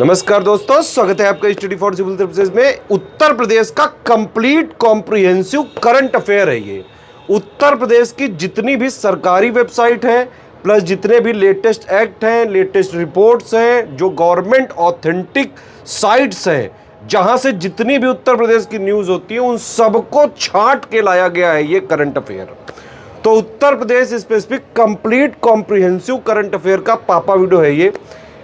नमस्कार दोस्तों, स्वागत है आपका स्टडी फॉर सिविल सर्विसेज में। उत्तर प्रदेश का कंप्लीट कॉम्प्रिहेंसिव करंट अफेयर है ये। उत्तर प्रदेश की जितनी भी सरकारी वेबसाइट है प्लस जितने भी लेटेस्ट एक्ट हैं, लेटेस्ट रिपोर्ट्स हैं, जो गवर्नमेंट ऑथेंटिक साइट्स हैं, जहां से जितनी भी उत्तर प्रदेश की न्यूज़ होती है उन सबको छांट के लाया गया है ये करंट अफेयर। तो Uttar Pradesh specific complete comprehensive current affair का पापा वीडियो है ये।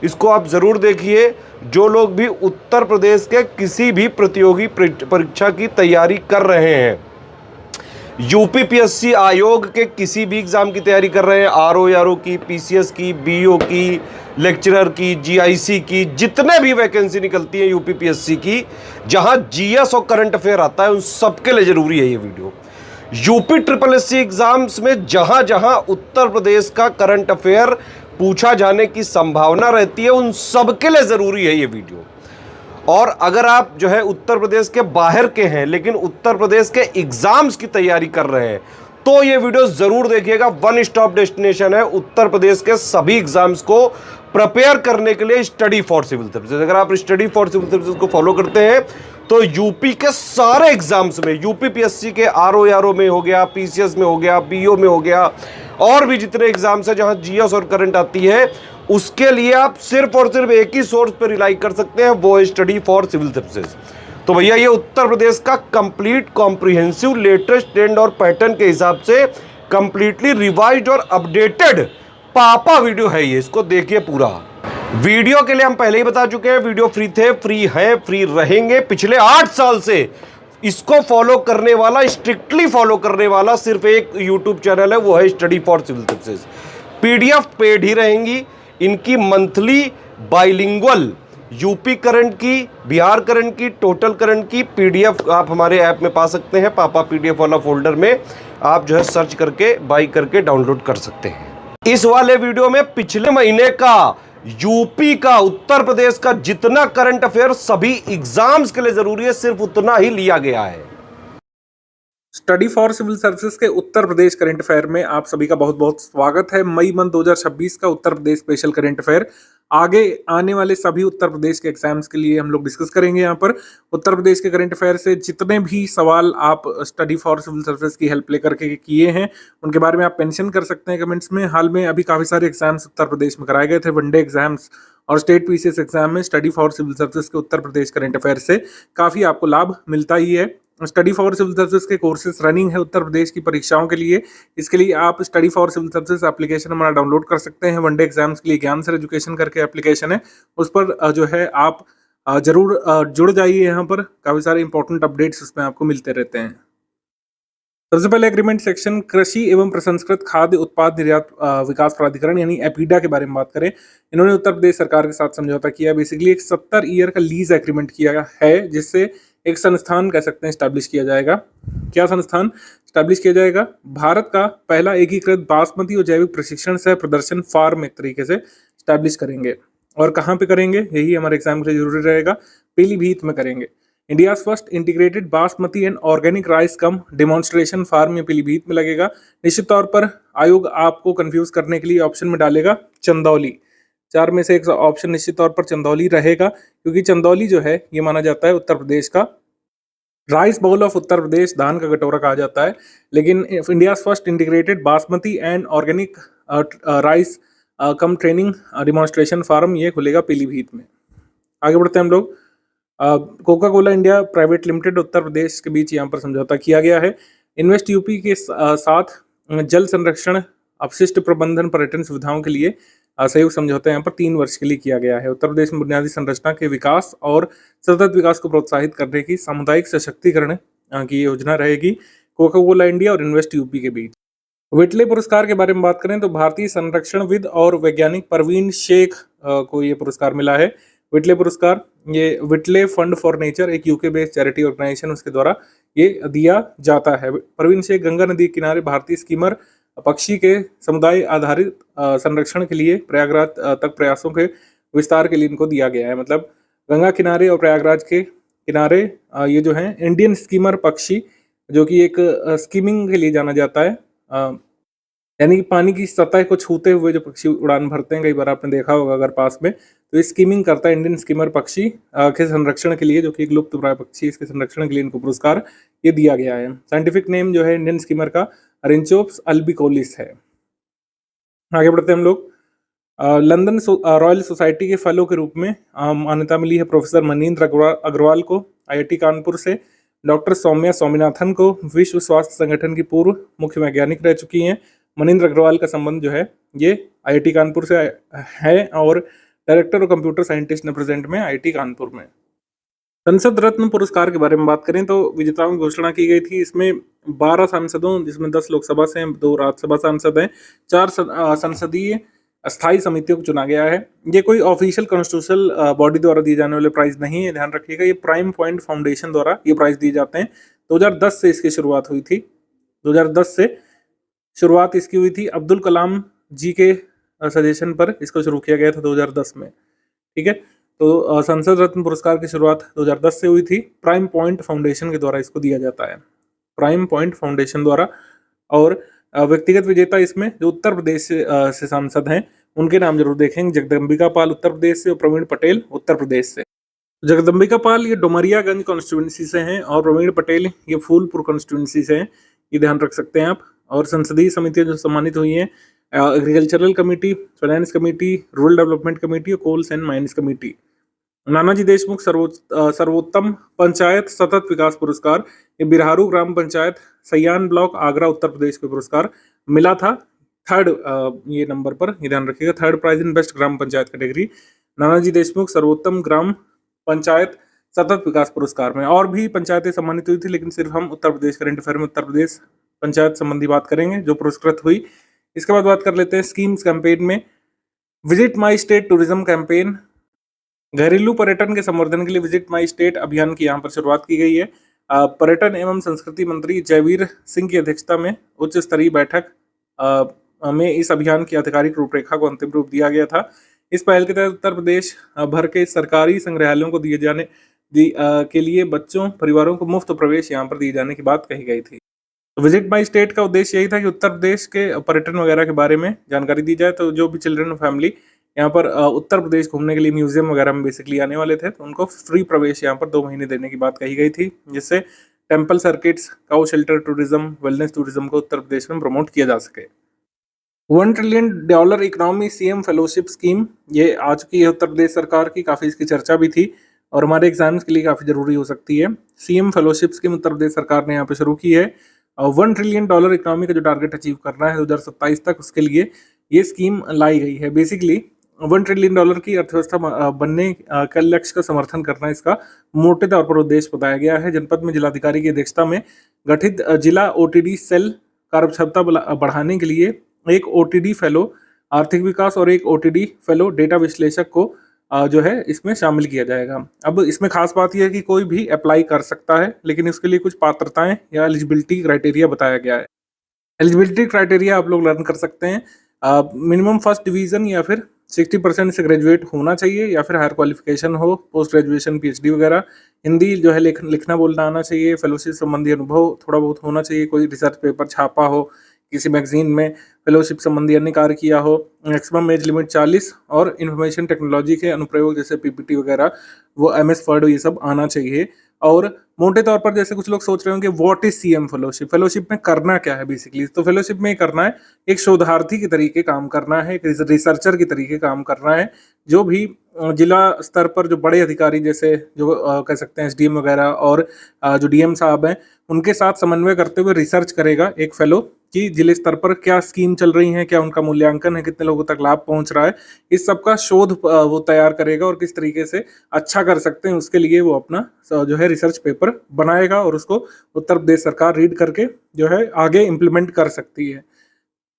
इसको आप ज़रूर देखिए। जो लोग भी उत्तर प्रदेश के किसी भी प्रतियोगी परीक्षा की तैयारी कर रहे हैं, यूपीपीएससी आयोग के किसी भी एग्ज़ाम की तैयारी कर रहे हैं, आरओ की, पीसीएस की, बीओ की, लेक्चरर की, जीआईसी की, जितने भी वैकेंसी निकलती है यूपीपीएससी की, जहां जीएस और करंट अफेयर आता है, उन सबके लिए ज़रूरी है ये video. UP triple SC exams में जहां जहां उत्तर प्रदेश का करंट अफेयर पूछा जाने की संभावना रहती है, उन सबके लिए ज़रूरी है ये वीडियो। और अगर आप जो है उत्तर प्रदेश के बाहर के हैं लेकिन उत्तर प्रदेश के एग्जाम्स की तैयारी कर रहे हैं, तो ये वीडियो ज़रूर देखिएगा। वन स्टॉप डेस्टिनेशन है उत्तर प्रदेश के सभी एग्जाम्स को प्रिपेयर करने के लिए, स्टडी फॉर सिविल सर्विसेज। अगर आप स्टडी फॉर सिविल सर्विसेज को फॉलो करते हैं तो यूपी के सारे एग्जाम्स में, यूपीपीएससी के आरओ में हो गया, पीसीएस में हो गया, बीओ में हो गया, और भी जितने एग्जाम्स हैं जहां जीएस और करंट आती है, उसके लिए आप सिर्फ और सिर्फ एक ही सोर्स पर रिलाई कर सकते हैं, वो है स्टडी फॉर सिविल सर्विसेज। तो भैया ये उत्तर प्रदेश का कंप्लीट कॉम्प्रिहेंसिव लेटेस्ट ट्रेंड और पैटर्न के हिसाब से कंप्लीटली रिवाइज्ड और अपडेटेड पापा वीडियो है ये। इसको देखिए पूरा। वीडियो के लिए हम पहले ही बता चुके हैं, वीडियो फ्री थे, फ्री है, फ्री रहेंगे। पिछले 8 साल से इसको फॉलो करने वाला, स्ट्रिक्टली फॉलो करने वाला सिर्फ एक यूट्यूब चैनल है, वो है study for civil services. PDF paid ही रहेंगी इनकी, मंथली बाइलिंगुअल यूपी करंट की, बिहार करंट की, टोटल करंट की पीडीएफ आप हमारे ऐप में पा सकते हैं। पापा पीडीएफ वाला फोल्डर में आप जो है सर्च करके बाई करके डाउनलोड कर सकते हैं। इस वाले वीडियो में पिछले महीने का यूपी का, उत्तर प्रदेश का जितना करंट अफेयर सभी एग्जाम्स के लिए जरूरी है, सिर्फ उतना ही लिया गया है। स्टडी फॉर सिविल सर्विसेज के उत्तर प्रदेश करंट अफेयर में आप सभी का बहुत बहुत स्वागत है। मई मंथ 2026 का Uttar Pradesh special current affair आगे आने वाले सभी उत्तर प्रदेश के एग्जाम्स के लिए हम लोग डिस्कस करेंगे। यहाँ पर उत्तर प्रदेश के करंट अफेयर से जितने भी सवाल आप स्टडी फॉर सिविल सर्विसेज की हेल्प लेकर के किए हैं, उनके बारे में आप मेंशन कर सकते हैं कमेंट्स में। हाल में अभी काफ़ी सारे एग्जाम्स उत्तर प्रदेश में कराए गए थे, वनडे एग्जाम्स और स्टेट पीसीएस एग्जाम में स्टडी फॉर सिविल सर्विसेज के उत्तर प्रदेश करंट अफेयर से काफ़ी आपको लाभ मिलता ही है। स्टडी फॉर सिविल सर्विसेज के कोर्सेज रनिंग है उत्तर प्रदेश की परीक्षाओं के लिए। इसके लिए आप study for civil services application हमारा डाउनलोड कर सकते हैं। वनडे एग्जाम्स के लिए ज्ञान सर एजुकेशन करके एप्लीकेशन है, उस पर जो है आप जरूर जुड़ जाइए। यहाँ पर काफ़ी सारे इंपॉर्टेंट अपडेट्स उसमें आपको मिलते रहते हैं। सबसे पहले एग्रीमेंट सेक्शन, कृषि एवं प्रसंस्कृत खाद्य उत्पाद निर्यात विकास प्राधिकरण यानी एपीडा के बारे में बात करें। इन्होंने उत्तर प्रदेश सरकार के साथ समझौता किया। बेसिकली एक 70 ईयर का लीज एग्रीमेंट किया है, जिससे एक संस्थान कह सकते हैं स्टैब्लिश किया जाएगा। क्या संस्थान स्टैब्लिश किया जाएगा? भारत का पहला एकीकृत बासमती और जैविक प्रशिक्षण सह प्रदर्शन फार्म एक तरीके से स्टैब्लिश करेंगे। और कहाँ पे करेंगे, यही हमारे एग्जाम के लिए जरूरी रहेगा। पीलीभीत में करेंगे। India first integrated basmati and organic rice cum demonstration farm ये पीलीभीत में लगेगा। निश्चित तौर पर आयोग आपको कंफ्यूज करने के लिए ऑप्शन में डालेगा चंदौली। 4 में से एक ऑप्शन निश्चित तौर पर चंदौली रहेगा, क्योंकि चंदौली जो है ये माना जाता है उत्तर प्रदेश का rice bowl of Uttar Pradesh, धान का कटोरा कहा जाता है। लेकिन India first integrated basmati and organic rice cum training demonstration farm ये खुलेगा पीलीभीत में। आगे बढ़ते हैं हम लोग। Coca Cola India private limited Uttar Pradesh के बीच यहाँ पर समझौता किया गया है। इन्वेस्ट यूपी के साथ जल संरक्षण, अपशिष्ट प्रबंधन, पर्यटन सुविधाओं के लिए सहयोग समझौता यहाँ पर 3 वर्ष के लिए किया गया है। उत्तर प्रदेश में बुनियादी संरचना के विकास और सतत विकास को प्रोत्साहित करने की सामुदायिक सशक्तिकरण की योजना रहेगी कोका कोला इंडिया और इन्वेस्ट यूपी के बीच। विटले पुरस्कार के बारे में बात करें तो भारतीय संरक्षणविद और वैज्ञानिक परवीन शेख को ये पुरस्कार मिला है। विटले पुरस्कार, ये विटले फंड फॉर नेचर एक यूके बेस्ड चैरिटी ऑर्गेनाइजेशन, उसके द्वारा ये दिया जाता है। परवीन शेख गंगा नदी के किनारे भारतीय स्कीमर पक्षी के समुदाय आधारित संरक्षण के लिए प्रयागराज तक प्रयासों के विस्तार के लिए इनको दिया गया है। मतलब गंगा किनारे और प्रयागराज के किनारे ये जो है इंडियन स्कीमर पक्षी, जो कि एक स्कीमिंग के लिए जाना जाता है, यानी कि पानी की सतह को छूते हुए जो पक्षी उड़ान भरते हैं, कई बार आपने देखा होगा अगर पास में, तो ये स्कीमिंग करता है इंडियन स्कीमर पक्षी के संरक्षण के लिए, जो कि एक लुप्तप्राय पक्षी है, इसके संरक्षण के लिए इनको पुरस्कार ये दिया गया है। साइंटिफिक नेम जो है इंडियन स्कीमर का रिंचोप्स अल्बिकोलिस है। आगे बढ़ते हैं हम लोग। लंदन रॉयल सोसाइटी के फेलो के रूप में मान्यता मिली है प्रोफेसर मनींद्र अग्रवाल को। आईआईटी कानपुर से डॉक्टर सौम्या स्वामीनाथन को विश्व स्वास्थ्य संगठन की पूर्व मुख्य वैज्ञानिक रह चुकी हैं। मनींद्र अग्रवाल का संबंध जो है ये आईआईटी कानपुर से है और डायरेक्टर और कंप्यूटर साइंटिस्ट ने प्रेजेंट में आईआईटी कानपुर में। संसद रत्न पुरस्कार के बारे में बात करें तो विजेताओं की घोषणा की गई थी। इसमें 12 सांसदों, जिसमें 10 लोकसभा से हैं, 2 राज्यसभा सांसद हैं, 4 संसदीय स्थायी समितियों को चुना गया है। ये कोई ऑफिशियल कॉन्स्टिट्यूशनल बॉडी द्वारा दिए जाने वाले प्राइज नहीं है, ध्यान रखिएगा। ये प्राइम पॉइंट फाउंडेशन द्वारा ये प्राइज दिए जाते हैं। 2010 से इसकी शुरुआत हुई थी। 2010 से शुरुआत इसकी हुई थी। अब्दुल कलाम जी के सजेशन पर इसको शुरू किया गया था 2010 में। ठीक है, तो संसद रत्न पुरस्कार की शुरुआत 2010 से हुई थी। प्राइम पॉइंट फाउंडेशन के द्वारा इसको दिया जाता है, प्राइम पॉइंट फाउंडेशन द्वारा। और व्यक्तिगत विजेता इसमें जो उत्तर प्रदेश से सांसद हैं उनके नाम जरूर देखेंगे। जगदम्बिका पाल उत्तर प्रदेश से और प्रवीण पटेल उत्तर प्रदेश से। जगदम्बिका पाल ये डुमरियागंज कॉन्स्टिट्यूंसी से हैं और प्रवीण पटेल ये फूलपुर कॉन्स्टिट्यूंसी से हैं, ये ध्यान रख सकते हैं आप। और संसदीय समितियां जो सम्मानित हुई हैं, agricultural committee, finance committee, rural development committee और कोल्स एंड माइंस कमेटी। नानाजी देशमुख सर्वोत्तम पंचायत सतत विकास पुरस्कार ये बिरहारू ग्राम पंचायत सयान ब्लॉक आगरा उत्तर प्रदेश को पुरस्कार मिला था। थर्ड ये नंबर पर, ये ध्यान रखिएगा, third prize in best gram panchayat category Nanaji Deshmukh सर्वोत्तम ग्राम पंचायत सतत विकास पुरस्कार में। और भी पंचायतें सम्मानित हुई थी, लेकिन सिर्फ हम उत्तर प्रदेश करंट अफेयर में उत्तर प्रदेश पंचायत संबंधी बात करेंगे जो पुरस्कृत हुई। इसके बाद बात कर लेते हैं स्कीम्स कैंपेन में। Visit my state tourism campaign, घरेलू पर्यटन के संवर्धन के लिए विजिट माई स्टेट अभियान की यहाँ पर शुरुआत की गई है। पर्यटन एवं संस्कृति मंत्री जयवीर सिंह की अध्यक्षता में उच्च स्तरीय बैठक में इस अभियान की आधिकारिक रूपरेखा को अंतिम रूप दिया गया था। इस पहल के तहत उत्तर प्रदेश भर के सरकारी संग्रहालयों को दिए जाने के लिए बच्चों परिवारों को मुफ्त प्रवेश यहाँ पर दिए जाने की बात कही गई थी। तो विजिट माई स्टेट का उद्देश्य यही था कि उत्तर प्रदेश के पर्यटन वगैरह के बारे में जानकारी दी जाए। तो जो भी चिल्ड्रन फैमिली यहाँ पर उत्तर प्रदेश घूमने के लिए म्यूजियम वगैरह में बेसिकली आने वाले थे, तो उनको फ्री प्रवेश यहाँ पर 2 महीने देने की बात कही गई थी, जिससे temple circuits, cow shelter tourism, wellness tourism को उत्तर प्रदेश में प्रमोट किया जा सके। $1 trillion economy CM fellowship scheme ये आ चुकी है उत्तर प्रदेश सरकार की। काफ़ी इसकी चर्चा भी थी और हमारे एग्जाम्स के लिए काफ़ी ज़रूरी हो सकती है। CM fellowship scheme Uttar Pradesh सरकार ने यहाँ पे शुरू की है। $1 ट्रिलियन इकोनॉमी का जो टारगेट अचीव करना है 2027 तक, उसके लिए ये स्कीम लाई गई है। बेसिकली $1 ट्रिलियन की अर्थव्यवस्था बनने का लक्ष्य का समर्थन करना इसका मोटे तौर पर उद्देश्य बताया गया है। जनपद में जिलाधिकारी की अध्यक्षता में गठित जिला ओटीडी सेल कार्यक्षमता बढ़ाने के लिए एक ओटीडी फेलो आर्थिक विकास और एक ओटीडी फेलो डेटा विश्लेषक को जो है इसमें शामिल किया जाएगा। अब इसमें खास बात यह है कि कोई भी अप्लाई कर सकता है, लेकिन इसके लिए कुछ पात्रताएं या एलिजिबिलिटी क्राइटेरिया बताया गया है। एलिजिबिलिटी क्राइटेरिया आप लोग लर्न कर सकते हैं। मिनिमम फर्स्ट डिवीजन या फिर 60% से ग्रेजुएट होना चाहिए या फिर हायर क्वालिफिकेशन हो, पोस्ट ग्रेजुएशन पीएचडी वगैरह। हिंदी जो है लिखना बोलना आना चाहिए। फेलोशिप संबंधी अनुभव थोड़ा बहुत होना चाहिए। कोई रिसर्च पेपर छापा हो, किसी मैगजीन में फेलोशिप संबंधी अन्य कार्य किया हो। मैक्सिमम एज लिमिट 40 और इंफॉर्मेशन टेक्नोलॉजी के अनुप्रयोग जैसे पीपीटी वगैरह, वो MS वर्ड, ये सब आना चाहिए। और मोटे तौर पर जैसे कुछ लोग सोच रहे होंगे what is CM fellowship, fellowship में करना क्या है बेसिकली, तो फेलोशिप में करना है एक शोधार्थी के तरीके काम करना है, एक रिसर्चर के तरीके काम करना है। जो भी जिला स्तर पर जो बड़े अधिकारी जैसे जो कह सकते हैं SDM वगैरह और जो DM साहब हैं, उनके साथ समन्वय करते हुए रिसर्च करेगा एक फेलो कि जिले स्तर पर क्या स्कीम चल रही है, क्या उनका मूल्यांकन है, कितने लोगों तक लाभ पहुंच रहा है, इस सब का शोध वो तैयार करेगा और किस तरीके से अच्छा कर सकते हैं उसके लिए वो अपना जो है रिसर्च पेपर बनाएगा और उसको उत्तर प्रदेश सरकार रीड करके जो है आगे इम्प्लीमेंट कर सकती है।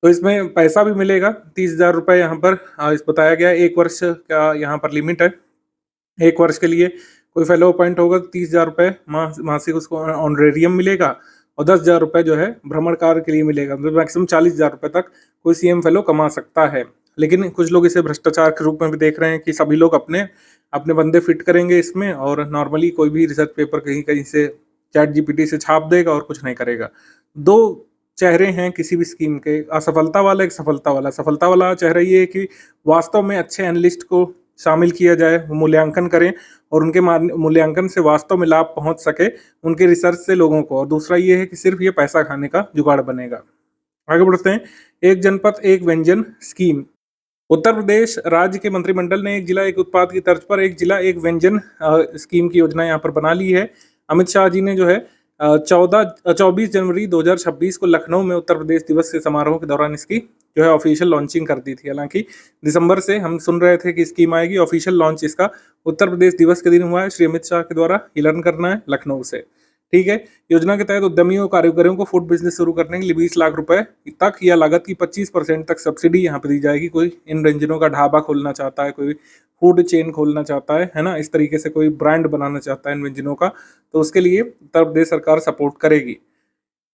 तो इसमें पैसा भी मिलेगा, 30,000 रुपये यहाँ पर इस बताया गया। 1 वर्ष का यहाँ पर लिमिट है। 1 वर्ष के लिए कोई फेलो अपॉइंट होगा, 30,000 रुपये मासिक उसको ऑनरेरियम मिलेगा और 10,000 रुपये जो है भ्रमण कार्य के लिए मिलेगा। मतलब मैक्सिमम 40,000 रुपये तक कोई CM फेलो कमा सकता है। लेकिन कुछ लोग इसे भ्रष्टाचार के रूप में भी देख रहे हैं कि सभी लोग अपने अपने बंदे फिट करेंगे इसमें और नॉर्मली कोई भी रिसर्च पेपर कहीं कहीं से ChatGPT से छाप देगा और कुछ नहीं करेगा। 2 चेहरे हैं किसी भी स्कीम के, असफलता वाला एक सफलता वाला। सफलता वाला चेहरा ये है कि वास्तव में अच्छे एनालिस्ट को शामिल किया जाए, वो मूल्यांकन करें और उनके मूल्यांकन से वास्तव में लाभ पहुंच सके उनके रिसर्च से लोगों को। और दूसरा ये है कि सिर्फ ये पैसा खाने का जुगाड़ बनेगा। आगे बढ़ते हैं। एक जनपद एक व्यंजन स्कीम। उत्तर प्रदेश राज्य के मंत्रिमंडल ने एक जिला एक उत्पाद की तर्ज पर एक जिला एक व्यंजन स्कीम की योजना यहाँ पर बना ली है। अमित शाह जी ने जो है 24 जनवरी 2026 को लखनऊ में उत्तर प्रदेश दिवस के समारोह के दौरान इसकी जो है ऑफिशियल लॉन्चिंग कर दी थी। हालांकि दिसंबर से हम सुन रहे थे कि स्कीम आएगी, ऑफिशियल लॉन्च इसका उत्तर प्रदेश दिवस के दिन हुआ है। श्री अमित शाह के द्वारा ये लर्न करना है लखनऊ से। ठीक है। योजना के तहत उद्यमियों कारीगरों को फूड बिजनेस शुरू करने के लिए 20 लाख रुपए तक या लागत की 25% तक सब्सिडी यहाँ पे दी जाएगी। कोई इन व्यंजनों का ढाबा खोलना चाहता है, कोई फूड चेन खोलना चाहता है ना, इस तरीके से कोई ब्रांड बनाना चाहता है इन व्यंजनों का, तो उसके लिए उत्तर प्रदेश सरकार सपोर्ट करेगी।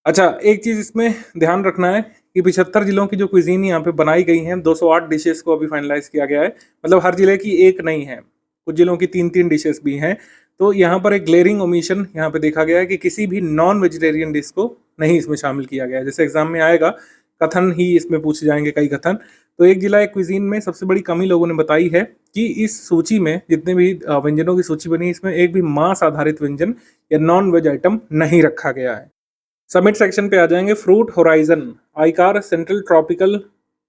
अच्छा, एक चीज इसमें ध्यान रखना है कि 75 जिलों की जो क्विजीन यहाँ पे बनाई गई हैं, 208 डिशेस को अभी फाइनलाइज किया गया है। मतलब हर जिले की एक नहीं है, कुछ जिलों की 3-3 डिशेस भी हैं। तो यहाँ पर एक ग्लेरिंग ओमिशन यहाँ पे देखा गया है कि किसी भी नॉन वेजिटेरियन डिश को नहीं इसमें शामिल किया गया है। जैसे एग्जाम में आएगा कथन ही इसमें पूछे जाएंगे, कई कथन। तो एक जिला एक क्विजीन में सबसे बड़ी कमी लोगों ने बताई है कि इस सूची में जितने भी व्यंजनों की सूची बनी, इसमें एक भी मांस आधारित व्यंजन या नॉन वेज आइटम नहीं रखा गया है। समिट सेक्शन पे आ जाएंगे। फ्रूट होराइजन आईकार सेंट्रल ट्रॉपिकल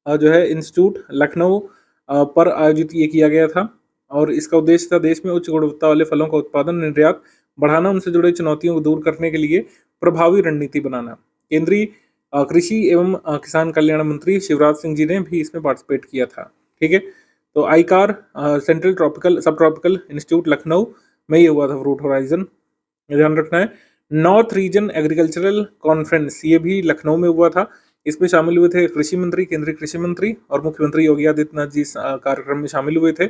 जो है इंस्टीट्यूट लखनऊ पर आयोजित ये किया गया था और इसका उद्देश्य था देश में उच्च गुणवत्ता वाले फलों का उत्पादन निर्यात बढ़ाना, उनसे जुड़े चुनौतियों को दूर करने के लिए प्रभावी रणनीति बनाना। केंद्रीय कृषि एवं किसान कल्याण मंत्री शिवराज सिंह जी ने भी इसमें पार्टिसिपेट किया था। ठीक है। तो आईकार सेंट्रल ट्रॉपिकल सब ट्रॉपिकल इंस्टीट्यूट लखनऊ में ये हुआ था फ्रूट होराइजन, ध्यान रखना है। नॉर्थ रीजन एग्रीकल्चरल कॉन्फ्रेंस ये भी लखनऊ में हुआ था। इसमें शामिल हुए थे कृषि मंत्री, केंद्रीय कृषि मंत्री और मुख्यमंत्री योगी आदित्यनाथ जी कार्यक्रम में शामिल हुए थे।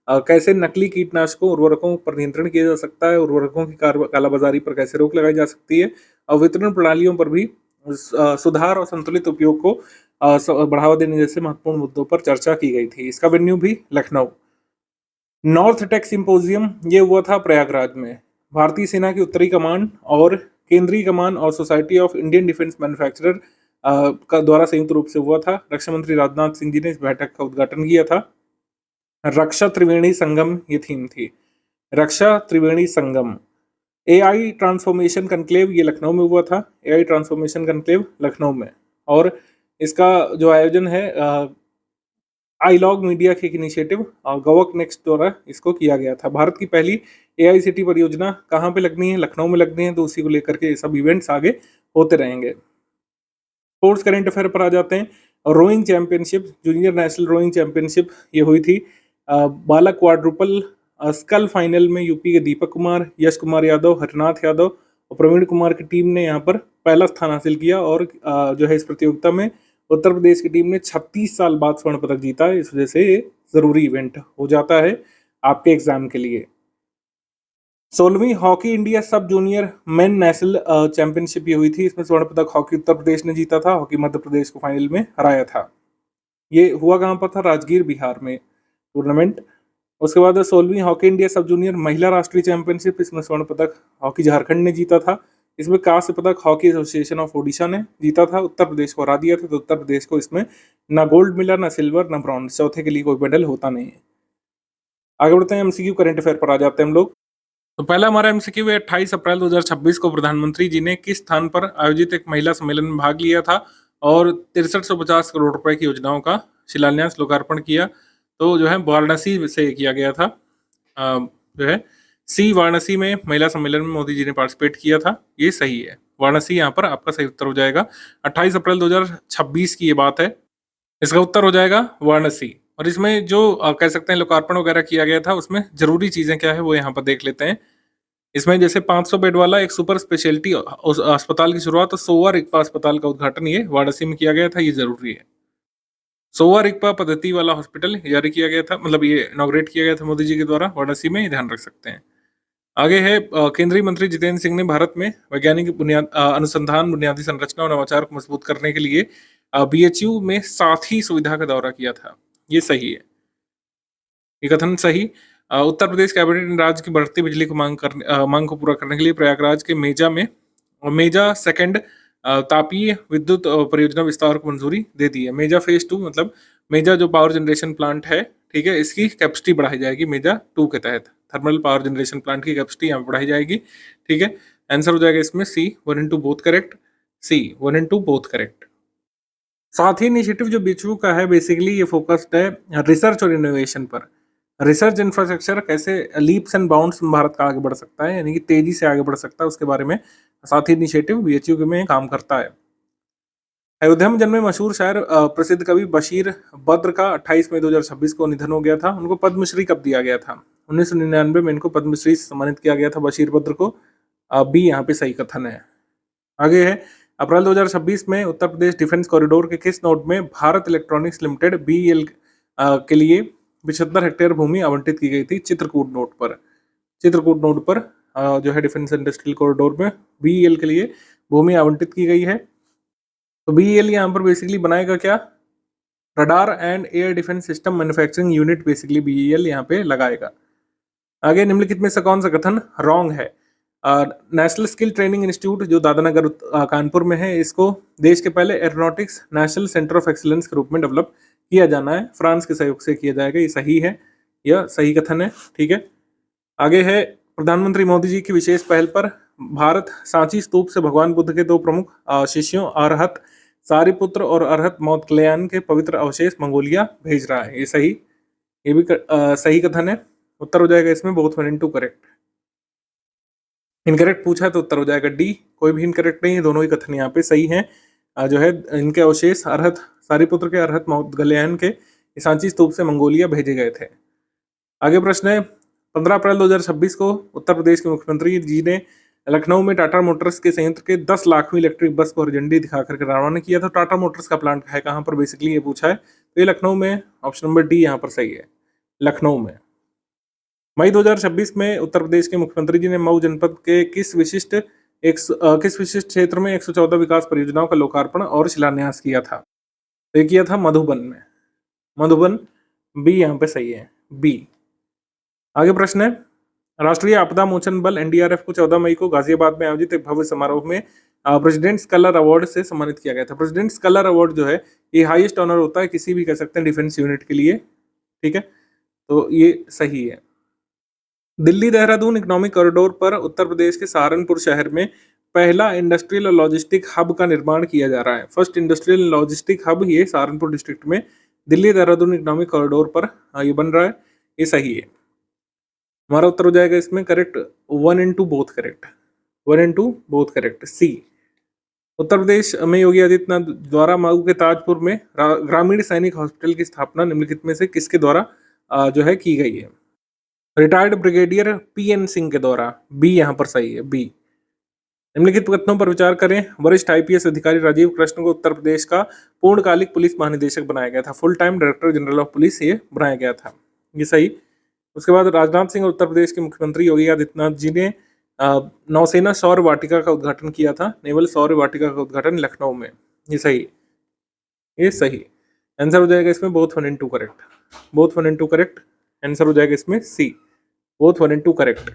कैसे नकली कीटनाशकों उर्वरकों पर नियंत्रण किया जा सकता है, उर्वरकों की कालाबाजारी पर कैसे रोक लगाई जा सकती है और वितरण प्रणालियों पर भी सुधार और संतुलित उपयोग को बढ़ावा देने जैसे महत्वपूर्ण मुद्दों पर चर्चा की गई थी। इसका वेन्यू भी लखनऊ। नॉर्थ टेक सिंपोजियम ये हुआ था प्रयागराज में। भारतीय सेना की उत्तरी कमान और केंद्रीय कमान और society of Indian defence manufacturer का द्वारा संयुक्त रूप से हुआ था। रक्षा मंत्री राजनाथ सिंह जी ने इस बैठक का उद्घाटन किया था। रक्षा त्रिवेणी संगम ये थीम थी, रक्षा Triveni Sangam. AI transformation conclave ये लखनऊ में हुआ था। एआई ट्रांसफॉर्मेशन कनक्लेव लखनऊ में, और इसका जो आयोजन है आईलॉग मीडिया के एक इनिशिएटिव और गवर्क नेक्स्ट द्वारा इसको किया गया था। भारत की पहली एआईसीटी परियोजना कहाँ पे लगनी है? लखनऊ में लगनी है। तो उसी को लेकर के सब इवेंट्स आगे होते रहेंगे। स्पोर्ट्स करंट अफेयर पर आ जाते हैं। Rowing championship, junior national rowing championship ये हुई थी। बालक क्वाड्रुपल स्कल फाइनल में यूपी के दीपक कुमार, यश कुमार यादव, हरनाथ यादव और प्रवीण कुमार की टीम ने यहाँ पर पहला स्थान हासिल किया और जो है इस प्रतियोगिता में उत्तर प्रदेश की टीम ने 36 साल बाद स्वर्ण पदक जीता है। इस वजह से ये जरूरी इवेंट हो जाता है आपके एग्जाम के लिए। 16वीं hockey India sub junior men national championship ये हुई थी। इसमें स्वर्ण पदक हॉकी उत्तर प्रदेश ने जीता था, हॉकी मध्य प्रदेश को फाइनल में हराया था। ये हुआ कहाँ पर था? राजगीर बिहार में टूर्नामेंट। उसके बाद 16वीं हॉकी इंडिया सब जूनियर महिला राष्ट्रीय चैंपियनशिप, इसमें स्वर्ण पदक हॉकी झारखंड ने जीता था। इसमें कांस्य पदक हॉकी एसोसिएशन ऑफ ओडिशा ने जीता था, उत्तर प्रदेश को हरा दिया था। तो उत्तर प्रदेश को इसमें ना गोल्ड मिला, ना सिल्वर, ना ब्रॉन्ज, चौथे के लिए कोई मेडल होता नहीं है। आगे बढ़ते हैं, एमसीक्यू करंट अफेयर पर आ जाते हैं हम लोग। तो पहला हमारा एमसीक्यू है 28 अप्रैल 2026 को प्रधानमंत्री जी ने किस स्थान पर आयोजित एक महिला सम्मेलन में भाग लिया था और 6350 करोड़ रुपए की योजनाओं का शिलान्यास लोकार्पण किया? तो जो है वाराणसी से किया गया था। जो है वाराणसी में महिला सम्मेलन में मोदी जी ने पार्टिसिपेट किया था, ये सही है। वाराणसी यहाँ पर आपका सही उत्तर हो जाएगा। 28 अप्रैल 2026 की ये बात है, इसका उत्तर हो जाएगा वाराणसी। और इसमें जो कह सकते हैं लोकार्पण वगैरह किया गया था, उसमें जरूरी चीजें क्या है वो यहाँ पर देख लेते हैं। इसमें जैसे 500 बेड वाला एक सुपर स्पेशलिटी अस्पताल की शुरुआत और सोवा रिगपा अस्पताल का उद्घाटन ये वाराणसी में किया गया था, ये जरूरी है। सोवा रिगपा पद्धति वाला हॉस्पिटल जारी किया गया था, मतलब ये इनॉग्रेट किया गया था मोदी जी के द्वारा वाराणसी में, ध्यान रख सकते हैं। आगे है केंद्रीय मंत्री जितेंद्र सिंह ने भारत में वैज्ञानिक अनुसंधान, बुनियादी संरचना और नवाचार को मजबूत करने के लिए बीएचयू में साथी सुविधा का दौरा किया था, ये सही है, ये कथन सही। उत्तर प्रदेश कैबिनेट ने राज्य की बढ़ती बिजली को मांग को पूरा करने के लिए प्रयागराज के मेजा सेकंड तापीय विद्युत परियोजना विस्तार को मंजूरी दे दी है। मेजा फेज 2 मतलब मेजा जो पावर जनरेशन प्लांट है, ठीक है, इसकी कैपेसिटी बढ़ाई जाएगी मेजा 2 के तहत। थर्मल पावर जनरेशन प्लांट की कैपेसिटी यहाँ पे बढ़ाई जाएगी, ठीक है। आंसर हो जाएगा इसमें C 1 and 2 both correct, C 1 and 2 both correct. साथ ही इनिशिएटिव जो बीएचयू का है बेसिकली ये फोकस्ड है रिसर्च और इनोवेशन पर। रिसर्च इंफ्रास्ट्रक्चर कैसे लीप्स एंड बाउंड्स भारत का आगे बढ़ सकता है, यानी कि तेजी से आगे बढ़ सकता है, उसके बारे में साथ ही इनिशिएटिव बीएचयू में काम करता है। अयोध्या में जन्मे मशहूर शायर प्रसिद्ध कवि बशीर बद्र का 28 मई 2026 को निधन हो गया था। उनको पद्मश्री कब दिया गया था? 1999 में इनको पद्मश्री से सम्मानित किया गया था बशीर बद्र को। बी यहाँ पे सही कथन है। आगे है, अप्रैल 2026 में उत्तर प्रदेश डिफेंस कॉरिडोर के किस नोड में भारत इलेक्ट्रॉनिक्स लिमिटेड BEL के लिए 75 हेक्टेयर भूमि आवंटित की गई थी? चित्रकूट नोड पर। चित्रकूट नोड पर जो है डिफेंस इंडस्ट्रियल कॉरिडोर में BEL के लिए भूमि आवंटित की गई है। तो BEL यहाँ पर बेसिकली बनाएगा क्या? Radar and air defence system manufacturing unit basically BEL यहाँ पे लगाएगा। आगे निम्नलिखित में से कौन सा कथन रॉन्ग है? नेशनल स्किल ट्रेनिंग इंस्टीट्यूट जो दादरनगर कानपुर में है, इसको देश के पहले aeronautics national centre of excellence के रूप में डेवलप किया जाना है, फ्रांस के सहयोग से किया जाएगा। ये सही है, यह सही कथन है, ठीक है। आगे है, प्रधानमंत्री मोदी जी की विशेष पहल पर भारत सांची स्तूप से भगवान बुद्ध के 2 प्रमुख शिष्यों अरहत सारिपुत्र और अरहत मौदगल्यान के पवित्र अवशेष मंगोलिया भेज रहा है। ये सही, ये भी सही कथन है। उत्तर हो जाएगा इसमें बोथ 1 and 2 करेक्ट। इनकरेक्ट पूछा है तो उत्तर हो जाएगा डी, कोई भी इनकरेक्ट नहीं है, दोनों ही कथन यहाँ पे सही हैं। जो है इनके अवशेष अरहत सारिपुत्र के अरहत मौदगल्यान के सांची स्तूप से मंगोलिया भेजे गए थे। आगे प्रश्न है, 15 अप्रैल 2026 को उत्तर प्रदेश के मुख्यमंत्री जी ने लखनऊ में टाटा मोटर्स के संयंत्र के 10 लाखवीं इलेक्ट्रिक बस को हरी झंडी दिखाकर रवाना किया था। टाटा मोटर्स का प्लांट है कहाँ पर बेसिकली ये पूछा है, तो ये लखनऊ में, ऑप्शन नंबर डी यहाँ पर सही है, लखनऊ में। मई 2026 में उत्तर प्रदेश के मुख्यमंत्री जी ने मऊ जनपद के किस विशिष्ट क्षेत्र में 114 विकास परियोजनाओं का लोकार्पण और शिलान्यास किया था? तो ये किया था मधुबन में, मधुबन, बी यहाँ पे सही है, बी। आगे प्रश्न है, राष्ट्रीय आपदा मोचन बल NDRF को 14 मई को गाजियाबाद में आयोजित एक भव्य समारोह में प्रेसिडेंट्स कलर अवार्ड से सम्मानित किया गया था। प्रेसिडेंट्स कलर अवार्ड जो है ये हाईएस्ट ऑनर होता है किसी भी कह सकते हैं डिफेंस यूनिट के लिए, ठीक है, तो ये सही है। दिल्ली देहरादून इकोनॉमिक कॉरिडोर पर उत्तर प्रदेश के सहारनपुर शहर में पहला इंडस्ट्रियल और लॉजिस्टिक हब का निर्माण किया जा रहा है। फर्स्ट इंडस्ट्रियल लॉजिस्टिक हब ये सहारनपुर डिस्ट्रिक्ट में दिल्ली देहरादून इकोनॉमिक कॉरिडोर पर ये बन रहा है, ये सही है। हमारा उत्तर हो जाएगा इसमें correct 1 and 2 both correct, 1 and 2 both correct, C. Uttar Pradesh में योगी आदित्यनाथ द्वारा मऊ के ताजपुर में ग्रामीण सैनिक हॉस्पिटल की स्थापना निम्नलिखित में से किसके द्वारा जो है की गई है? रिटायर्ड ब्रिगेडियर PN सिंह के द्वारा, बी यहाँ पर सही है, बी। निम्नलिखित कथनों पर विचार करें। वरिष्ठ IPS अधिकारी राजीव कृष्ण को उत्तर प्रदेश का पूर्णकालिक पुलिस महानिदेशक बनाया गया था, full time director general of police ये बनाया गया था, ये सही। उसके बाद राजनाथ सिंह और उत्तर प्रदेश के मुख्यमंत्री योगी आदित्यनाथ जी ने नौसेना सौर वाटिका का उद्घाटन किया था, नेवल सौर वाटिका का उद्घाटन लखनऊ में, ये सही, ये सही। आंसर हो जाएगा इसमें both 1 and 2 correct, both 1 and 2 correct. Answer हो जाएगा इसमें सी, बोथ 1 and 2 करेक्ट।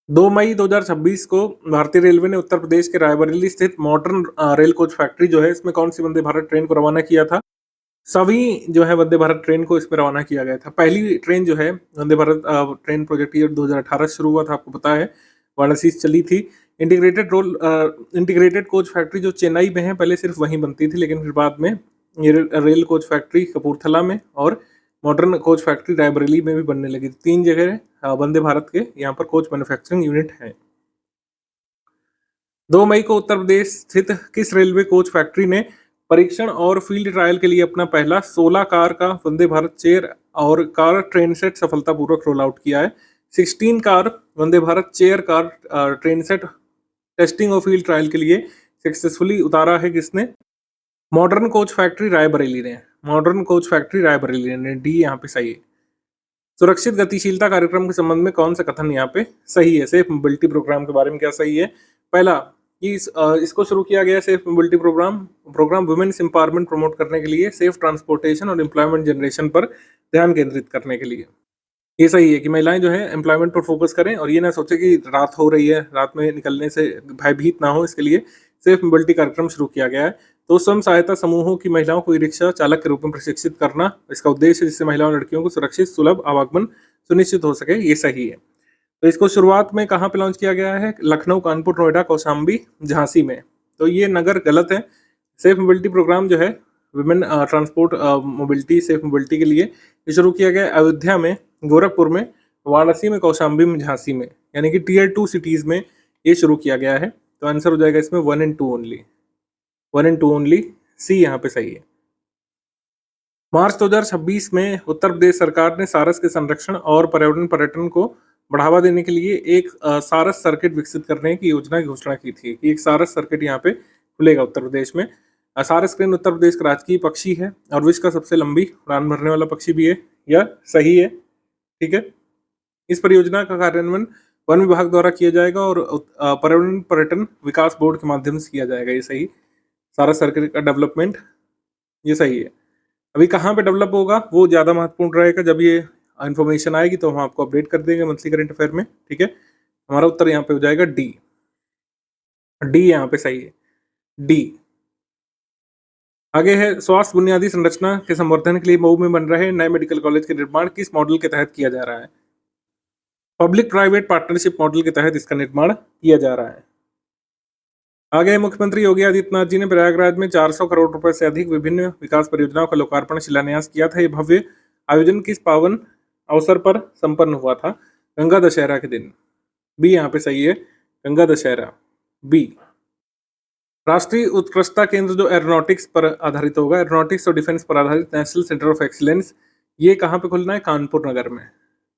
2 मई 2026 को भारतीय रेलवे ने उत्तर प्रदेश के रायबरेली स्थित मॉडर्न रेल कोच फैक्ट्री जो है इसमें कौन सी वंदे भारत ट्रेन को रवाना किया था? सभी जो है वंदे भारत ट्रेन को इसमें रवाना किया गया था। पहली ट्रेन जो है Vande Bharat train project year 2018 शुरू हुआ था, आपको पता है, वाराणसी से चली थी। इंटीग्रेटेड कोच फैक्ट्री जो चेन्नई में है, पहले सिर्फ वहीं बनती थी, लेकिन फिर बाद में ये रेल कोच फैक्ट्री कपूरथला में और मॉडर्न कोच फैक्ट्री रायबरेली में भी बनने लगी। 3 जगह वंदे भारत के यहाँ पर कोच मैन्युफैक्चरिंग यूनिट है। 2 मई को उत्तर प्रदेश स्थित किस रेलवे कोच फैक्ट्री ने परीक्षण और फील्ड ट्रायल के लिए अपना पहला 16 कार का वंदे भारत चेयर और कार ट्रेन सेट सफलतापूर्वक रोल आउट किया है? 16 car Vande Bharat chair car train set testing और फील्ड ट्रायल के लिए सक्सेसफुली उतारा है किसने? मॉडर्न कोच फैक्ट्री रायबरेली ने, मॉडर्न कोच फैक्ट्री रायबरेली ने, डी यहाँ पे सही है। सुरक्षित गतिशीलता कार्यक्रम के संबंध में कौन सा कथन यहाँ पे सही है? सेफ मोबिलिटी प्रोग्राम के बारे में क्या सही है? पहला कि इसको शुरू किया गया safe mobility programme women's empowerment promote करने के लिए, सेफ ट्रांसपोर्टेशन और एम्प्लॉयमेंट जनरेशन पर ध्यान केंद्रित करने के लिए। ये सही है कि महिलाएं जो है एम्प्लॉयमेंट पर फोकस करें और ये ना सोचे कि रात हो रही है, रात में निकलने से भयभीत ना हो, इसके लिए सेफ मोबिलिटी कार्यक्रम शुरू किया गया है। तो स्वयं सहायता समूहों की महिलाओं को ई रिक्शा चालक के रूप में प्रशिक्षित करना इसका उद्देश्य है, जिससे महिलाओं और लड़कियों को सुरक्षित सुलभ आवागमन सुनिश्चित हो सके, ये सही है। तो इसको शुरुआत में कहाँ पे लॉन्च किया गया है? लखनऊ, कानपुर, नोएडा, कौशाम्बी, झांसी में। तो ये नगर गलत है। सेफ मोबिलिटी प्रोग्राम जो है women transport mobility safe mobility के लिए ये शुरू किया गया अयोध्या में, गोरखपुर में, वाराणसी में, कौशाम्बी में, झांसी में, यानी कि टीयर 2 सिटीज में ये शुरू किया गया है। तो आंसर हो जाएगा इसमें 1 and 2 ओनली, 1 and 2 ओनली, सी यहाँ पे सही है। मार्च 2026 में उत्तर प्रदेश सरकार ने सारस के संरक्षण और पर्यावरण पर्यटन को बढ़ावा देने के लिए एक सारस सर्किट विकसित करने की योजना की घोषणा की थी कि एक सारस सर्किट यहाँ पे खुलेगा उत्तर प्रदेश में। सारस क्रेन उत्तर प्रदेश का राजकीय पक्षी है और विश्व का सबसे लंबी उड़ान भरने वाला पक्षी भी है, यह सही है। ठीक है, इस परियोजना का कार्यान्वयन वन विभाग द्वारा किया जाएगा और पर्यावरण पर्यटन विकास बोर्ड के माध्यम से किया जाएगा, ये सही। सारस सर्किट का डेवलपमेंट ये सही है। अभी कहाँ पे डेवलप होगा वो ज़्यादा महत्वपूर्ण रहेगा, जब ये इन्फॉर्मेशन आएगी तो हम आपको अपडेट कर देंगे मंथली करंट अफेयर में। ठीक है, हमारा उत्तर यहाँ पे हो जाएगा डी, डी यहाँ पे सही है, डी। आगे है स्वास्थ्य बुनियादी संरचना के संवर्धन के लिए मऊ में बन रहे नए मेडिकल कॉलेज के निर्माण किस मॉडल के तहत किया जा रहा है? पब्लिक प्राइवेट पार्टनरशिप मॉडल के तहत इसका निर्माण किया जा रहा है। आगे मुख्यमंत्री योगी आदित्यनाथ जी ने प्रयागराज में 400 करोड़ रुपए से अधिक विभिन्न विकास परियोजनाओं का लोकार्पण शिलान्यास किया था। ये भव्य आयोजन किस पावन अवसर पर संपन्न हुआ था? गंगा दशहरा के दिन, बी यहाँ पे सही है, गंगा दशहरा, बी। राष्ट्रीय उत्कृष्टता केंद्र जो एरोनॉटिक्स पर आधारित होगा, एरोनॉटिक्स और डिफेंस पर आधारित नेशनल सेंटर ऑफ एक्सीलेंस, ये कहाँ पे खुलना है? कानपुर नगर में।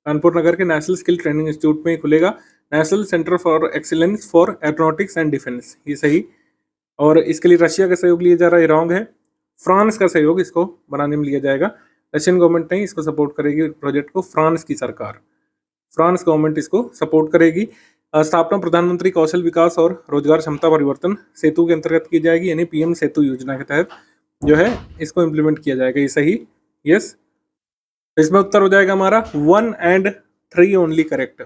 कानपुर नगर के नेशनल स्किल ट्रेनिंग इंस्टीट्यूट में खुलेगा national centre for excellence for aeronautics and defence, ये सही। और इसके लिए रशिया का सहयोग लिया जा रहा है, रॉन्ग है। फ्रांस का सहयोग इसको बनाने में लिया जाएगा, रशियन गवर्नमेंट नहीं इसको सपोर्ट करेगी प्रोजेक्ट को, फ्रांस की सरकार, फ्रांस गवर्नमेंट इसको सपोर्ट करेगी। स्थापना प्रधानमंत्री कौशल विकास और रोजगार क्षमता परिवर्तन सेतु के अंतर्गत की जाएगी, यानी पीएम सेतु योजना के तहत जो है इसको इम्प्लीमेंट किया जाएगा, ये सही, यस। इसमें उत्तर हो जाएगा हमारा 1 and 3 only correct,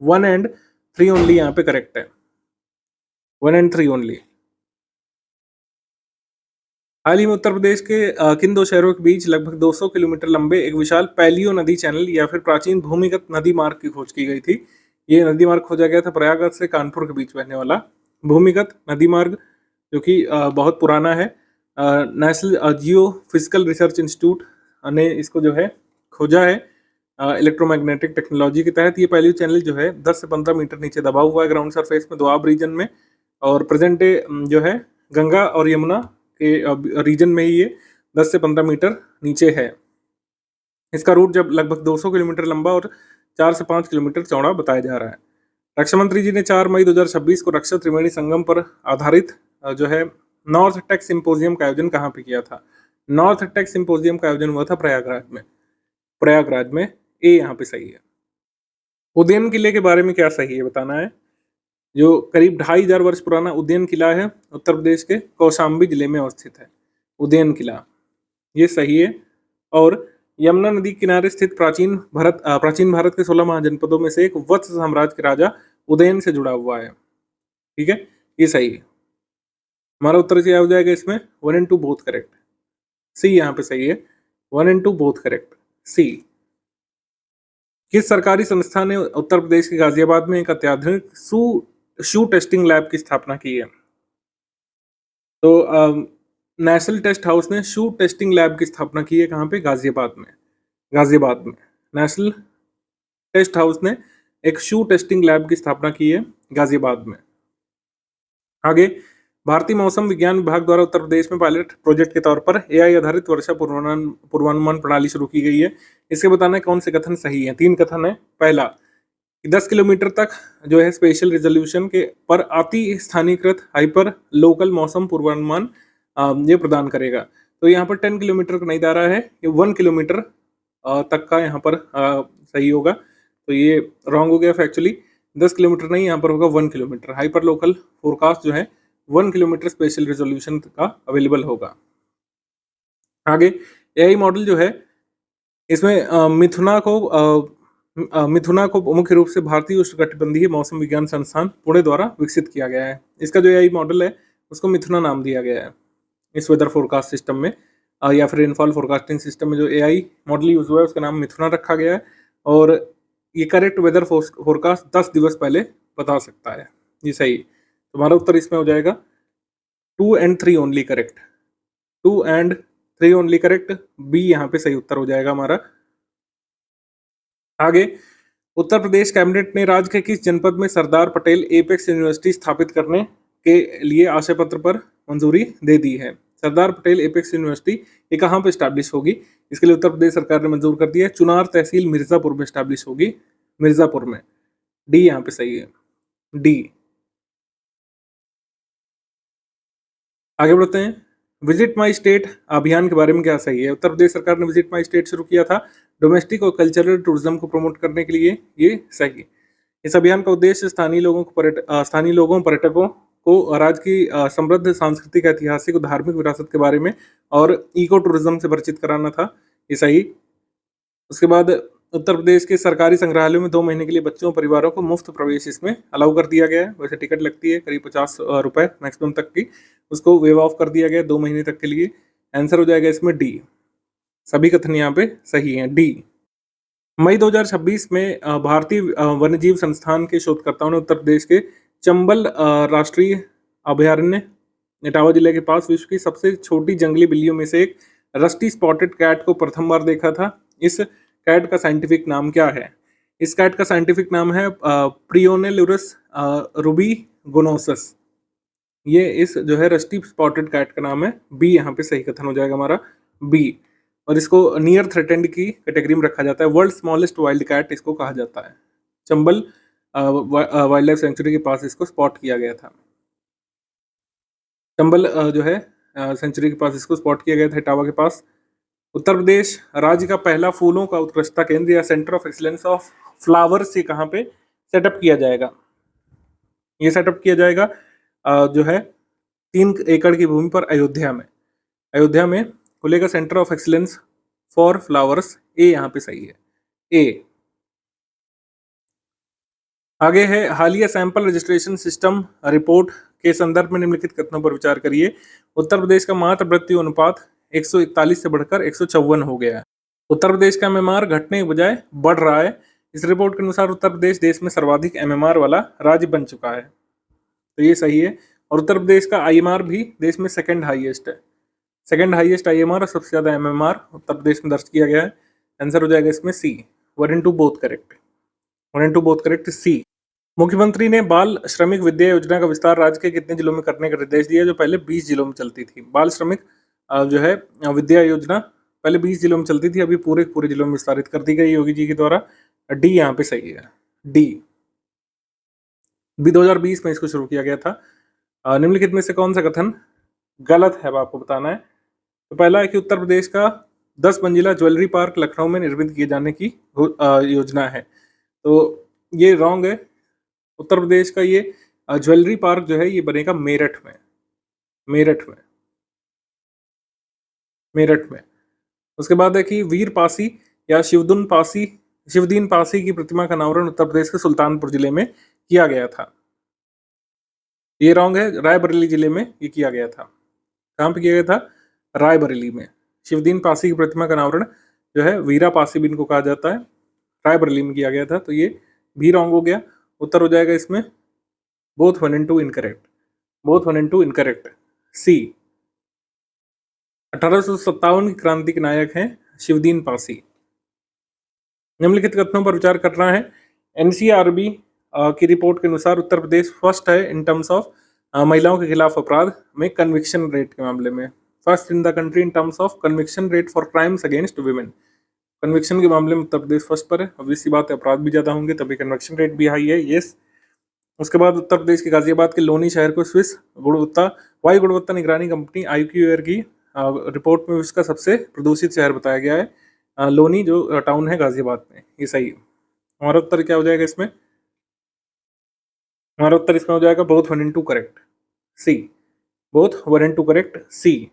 1 and 3 only यहाँ पे करेक्ट है, 1 and 3 ओनली। हाल ही में उत्तर प्रदेश के किन दो शहरों के बीच लगभग 200 किलोमीटर लंबे एक विशाल पैलियो नदी चैनल या फिर प्राचीन भूमिगत नदी मार्ग की खोज की गई थी? ये नदी मार्ग खोजा गया था प्रयागराज से कानपुर के बीच बहने वाला भूमिगत नदी मार्ग, जो कि बहुत पुराना है। नेशनल जियो फिजिकल रिसर्च इंस्टीट्यूट ने इसको जो है खोजा है इलेक्ट्रोमैग्नेटिक टेक्नोलॉजी के तहत। ये पैलियो चैनल जो है 10 से 15 मीटर नीचे दबा हुआ है ग्राउंड सरफेस में, दोआब रीजन में, और प्रेजेंट डे जो है गंगा और यमुना के रीजन में ही ये 10 से 15 मीटर नीचे है। इसका रूट जब लगभग 200 किलोमीटर लंबा और 4 से 5 किलोमीटर चौड़ा बताया जा रहा है। रक्षा मंत्री जी ने 4 मई 2026 को रक्षा त्रिवेणी संगम पर आधारित जो है नॉर्थ टेक सिंपोजियम का आयोजन कहाँ पे किया था? नॉर्थ टेक सिंपोजियम का आयोजन हुआ था प्रयागराज में, प्रयागराज में, ए यहाँ पे सही है। उदयन किले के बारे में क्या सही है बताना है। जो करीब 2500 वर्ष पुराना उदयन किला है, उत्तर प्रदेश के कौशाम्बी जिले में अवस्थित है उदयन किला, ये सही है। और यमुना नदी किनारे स्थित प्राचीन भारत के 16 महाजनपदों में से एक वत्स साम्राज्य के राजा उदयन से जुड़ा हुआ है। ठीक है, ये सही है। हमारा उत्तर क्या हो जाएगा इसमें? 1 and 2 बोथ करेक्ट, सी यहाँ पे सही है, 1 and 2 बोथ करेक्ट, सी। किस सरकारी संस्था ने उत्तर प्रदेश के गाजियाबाद में एक अत्याधुनिक शू टेस्टिंग लैब की स्थापना की है? तो नेशनल टेस्ट हाउस ने शू टेस्टिंग लैब की स्थापना की है, कहाँ पे? गाजियाबाद में, गाजियाबाद में नेशनल टेस्ट हाउस ने एक शू टेस्टिंग लैब की स्थापना की है गाजियाबाद में। आगे भारतीय मौसम विज्ञान विभाग द्वारा उत्तर प्रदेश में पायलट प्रोजेक्ट के तौर पर एआई आधारित वर्षा पूर्वानुमान प्रणाली शुरू की गई है। इसके बताना है कौन से कथन सही है। 3 कथन है। पहला, 10 किलोमीटर तक जो है स्पेशल रिजोल्यूशन के पर अति स्थानीयकृत हाइपर लोकल मौसम पूर्वानुमान ये प्रदान करेगा। तो यहाँ पर 10 किलोमीटर का नहीं दायरा है, ये 1 किलोमीटर तक का यहाँ पर सही होगा। तो ये रॉन्ग हो गया फैक्चुअली, 10 किलोमीटर नहीं, यहाँ पर होगा 1 किलोमीटर। हाइपर लोकल फोरकास्ट जो है 1 किलोमीटर स्पेशल रिजोल्यूशन का अवेलेबल होगा। आगे एआई मॉडल जो है इसमें मिथुना को मुख्य रूप से भारतीय उष्णकटिबंधीय मौसम विज्ञान संस्थान पुणे द्वारा विकसित किया गया है। इसका जो एआई मॉडल है उसको मिथुना नाम दिया गया है। इस वेदर फोरकास्ट सिस्टम में या फिर रेनफॉल फोरकास्टिंग सिस्टम में जो एआई मॉडल यूज हुआ है उसका नाम मिथुना रखा गया है, और ये करेक्ट वेदर फोरकास्ट 10 दिवस पहले बता सकता है। ये सही। तुम्हारा उत्तर इसमें हो जाएगा 2 and 3 only correct. 2 and 3 only correct, B यहाँ पे सही उत्तर हो जाएगा हमारा। आगे, उत्तर प्रदेश कैबिनेट ने राज्य के किस जनपद में सरदार पटेल एपेक्स यूनिवर्सिटी स्थापित करने के लिए आशय पत्र पर मंजूरी दे दी है? सरदार पटेल एपेक्स यूनिवर्सिटी ये कहाँ पे स्टैब्लिश होगी? इसके लिए उत्तर प्रदेश सरकार ने मंजूर कर दिया है, चुनार तहसील मिर्जापुर में स्टैब्लिश होगी, मिर्जापुर में। डी यहाँ पे सही है, डी। आगे बढ़ते हैं, विजिट माई स्टेट अभियान के बारे में क्या सही है? उत्तर प्रदेश सरकार ने विजिट माई स्टेट शुरू किया था डोमेस्टिक और कल्चरल टूरिज्म को प्रमोट करने के लिए, ये सही। इस अभियान का उद्देश्य स्थानीय लोगों पर्यटकों को राज्य की समृद्ध सांस्कृतिक, ऐतिहासिक और धार्मिक विरासत के बारे में और इको टूरिज्म से परिचित कराना था, ये सही। उसके बाद उत्तर प्रदेश के सरकारी संग्रहालयों में 2 महीने के लिए बच्चों और परिवारों को मुफ्त प्रवेश इसमें अलाउ कर दिया गया है। वैसे टिकट लगती है करीब 50 रुपए मैक्सिमम तक की, उसको वेव ऑफ कर दिया गया 2 महीने तक के लिए। आंसर हो जाएगा इसमें डी। सभी कथन यहाँ पे सही हैं, डी। मई 2026 में भारतीय वन्यजीव संस्थान के शोधकर्ताओं ने उत्तर प्रदेश के चंबल राष्ट्रीय अभयारण्य इटावा जिले के पास विश्व की सबसे छोटी जंगली बिल्लियों में से एक रस्टी स्पॉटेड कैट को प्रथम बार देखा था। इस कैट का साइंटिफिक नाम क्या है? इस कैट का साइंटिफिक नाम है प्रियोनेलुरस रूबिगोनोसस। ये इस जो है रस्टी स्पॉटेड कैट का नाम है, बी यहाँ पे सही कथन हो जाएगा हमारा, बी। और इसको नियर थ्रेटेंड की कैटेगरी में रखा जाता है, वर्ल्ड स्मॉलेस्ट वाइल्ड कैट इसको कहा जाता है। चंबल वाइल्ड लाइफ सेंचुरी के पास इसको स्पॉट किया गया था। चंबल जो है सेंचुरी के पास इसको स्पॉट किया गया था, इटावा के पास। उत्तर प्रदेश राज्य का पहला फूलों का उत्कृष्टता केंद्र या centre of excellence of flowers ये कहाँ पे सेटअप किया जाएगा? ये सेटअप किया जाएगा जो है 3 एकड़ की भूमि पर अयोध्या में। अयोध्या में खुलेगा centre of excellence for flowers, a यहाँ पे सही है, ए। आगे है, हालिया सैंपल रजिस्ट्रेशन सिस्टम रिपोर्ट के संदर्भ में निम्नलिखित कथनों पर विचार करिए। उत्तर प्रदेश का मातृ मृत्यु अनुपात 141 से बढ़कर 154 हो गया है। उत्तर प्रदेश का एमएमआर घटने के बजाय बढ़ रहा है। इस रिपोर्ट के अनुसार उत्तर प्रदेश देश में सर्वाधिक एमएमआर वाला राज्य बन चुका है, तो ये सही है। और उत्तर प्रदेश का आईएमआर भी देश में सेकंड हाईएस्ट है, सेकंड हाईएस्ट आईएमआर और सबसे ज्यादा एमएमआर उत्तर प्रदेश में दर्ज किया गया है। आंसर हो जाएगा इसमें C, 1 and 2 both correct, 1 and 2 both correct, C. मुख्यमंत्री ने बाल श्रमिक विद्या योजना का विस्तार राज्य के कितने जिलों में करने का निर्देश दिया? जो पहले 20 जिलों में चलती थी। बाल श्रमिक जो है विद्या योजना पहले 20 जिलों में चलती थी, अभी पूरे जिलों में विस्तारित कर दी गई योगी जी के द्वारा। डी यहाँ पे सही है, डी। भी 2020 में इसको शुरू किया गया था। निम्नलिखित में से कौन सा कथन गलत है, अब आपको बताना है। तो पहला है कि उत्तर प्रदेश का 10 मंजिला ज्वेलरी पार्क लखनऊ में निर्मित किए जाने की योजना है, तो ये रॉन्ग है। उत्तर प्रदेश का ये ज्वेलरी पार्क जो है ये बनेगा मेरठ में, मेरठ में, मेरठ में। उसके बाद है कि वीर पासी या शिवदीन पासी की प्रतिमा का अनावरण उत्तर प्रदेश के सुल्तानपुर जिले में किया गया था, ये रॉन्ग है। रायबरेली जिले में ये किया गया था। कहाँ पे किया गया था? रायबरेली में। शिवदीन पासी की प्रतिमा का अनावरण जो है वीरा पासी भी इनको कहा जाता है, रायबरेली में किया गया था, तो ये भी रॉन्ग हो गया। उत्तर हो जाएगा इसमें both 1 and 2 incorrect, both 1 and 2 incorrect, C. 1857 की क्रांति के नायक हैं शिवदीन पासी। निम्नलिखित कथनों पर विचार करना है। एनसीआरबी की रिपोर्ट के अनुसार उत्तर प्रदेश फर्स्ट है इन टर्म्स ऑफ महिलाओं के खिलाफ अपराध में कन्विक्शन रेट के मामले में, first in the country in terms of conviction rate for crimes against women. Conviction के मामले में उत्तर प्रदेश फर्स्ट पर है, obvious सी बात है, अपराध भी ज्यादा होंगे तभी कन्विक्शन रेट भी हाई है, यस। उसके बाद उत्तर प्रदेश के गाजियाबाद के लोनी शहर को स्विस वायु गुणवत्ता निगरानी कंपनी IQAir की रिपोर्ट में विश्व का सबसे प्रदूषित शहर बताया गया है। लोनी जो टाउन है गाजियाबाद में, ये सही है। हमारा उत्तर क्या हो जाएगा इसमें? हमारा उत्तर इसमें हो जाएगा both 1 and 2 correct, C, both 1 and 2 correct, C.